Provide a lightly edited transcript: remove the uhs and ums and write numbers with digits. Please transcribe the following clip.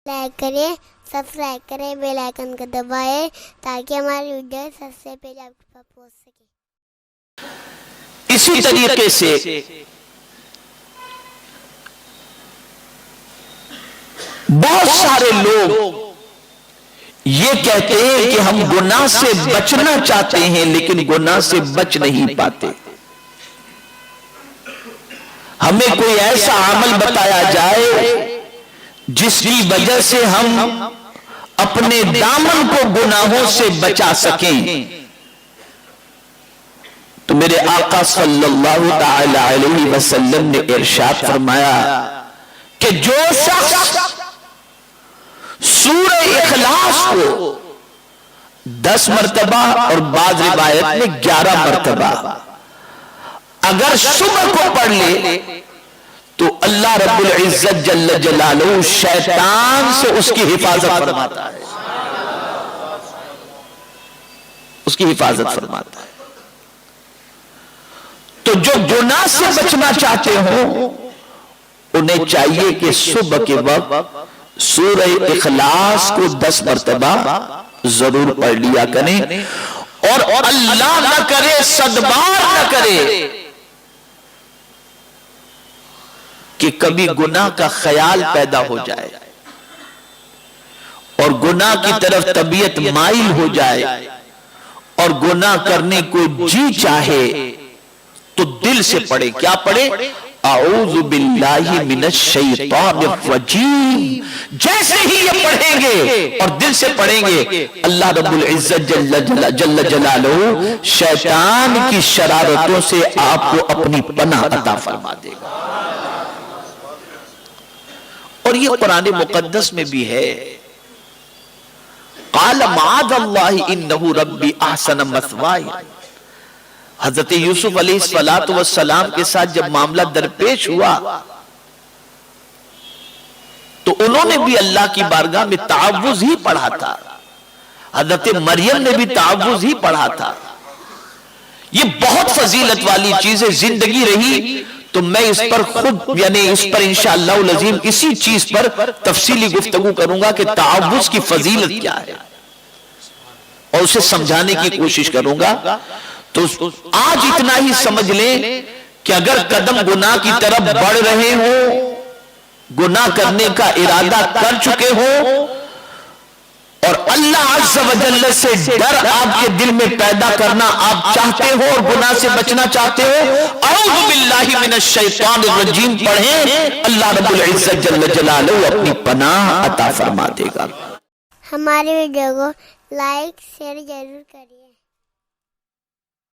Like کریں، subscribe کریں، bell icon کو دبائیں تاکہ ہماری ویڈیو سب سے پہلے آپ کے پاس پہنچ سکے۔ اسی طریقے سے بہت سارے لوگ یہ کہتے ہیں کہ ہم گناہ سے بچنا چاہتے ہیں لیکن گناہ سے بچ نہیں پاتے۔ ہمیں کوئی ایسا عمل بتایا جائے جس کی وجہ سے ہم اپنے دامن کو گناہوں سے بچا سکیں۔ تو میرے آقا صلی اللہ تعالی علیہ وسلم نے ارشاد فرمایا کہ جو شخص سورہ اخلاص کو 10 مرتبہ اور بعض روایت میں 11 مرتبہ اگر صبح کو پڑھ لے تو اللہ رب العزت جل جلالہ شیطان سے اس کی حفاظت فرماتا ہے، اس کی حفاظت فرماتا ہے۔ تو جو گناہ سے بچنا چاہتے ہوں انہیں چاہیے کہ صبح کے وقت سورہ اخلاص کو 10 مرتبہ ضرور پڑھ لیا کریں، اور اللہ نہ کرے صدبار نہ کرے کہ کبھی گناہ کا خیال پیدا ہو جائے اور گناہ کی طرف طبیعت مائل ہو جائے اور گناہ کرنے کو جی چاہے تو دل سے پڑھے۔ کیا پڑھے؟ اعوذ باللہ من الشیطان الرجیم۔ جیسے ہی یہ پڑھیں گے اور دل سے پڑھیں گے اللہ رب العزت جل جلالہ شیطان کی شرارتوں سے آپ کو اپنی پناہ عطا فرما دے گا۔ اور یہ قرآن مقدس میں بھی ہے، قال معاذ اللہ انہ ربی احسن مثوائی۔ حضرت یوسف علیہ السلام کے ساتھ جب معاملہ درپیش ہوا تو انہوں نے بھی اللہ کی بارگاہ میں تعوذ ہی پڑھا تھا، حضرت مریم نے بھی تعوذ ہی پڑھا تھا۔ یہ بہت فضیلت والی چیز ہے، زندگی رہی تو میں اس پر خود اس پر انشاءاللہ العظیم اسی چیز پر تفصیلی گفتگو کروں گا کہ تعوذ کی فضیلت کیا ہے اور اسے سمجھانے کی کوشش کروں گا۔ تو آج اتنا ہی سمجھ لیں کہ اگر قدم گناہ کی طرف بڑھ رہے ہوں، گناہ کرنے کا ارادہ کر چکے ہوں اور اللہ عز و جل سے ڈر آپ کے دل میں پیدا کرنا آپ چاہتے ہو اور گناہ سے بچنا چاہتے ہو، اعوذ باللہ من الشیطان الرجیم پڑھیں، اللہ رب العزت جل جلالہ اپنی پناہ عطا فرما دے گا۔ ہماری ویڈیو کو لائک شیئر ضرور کریے۔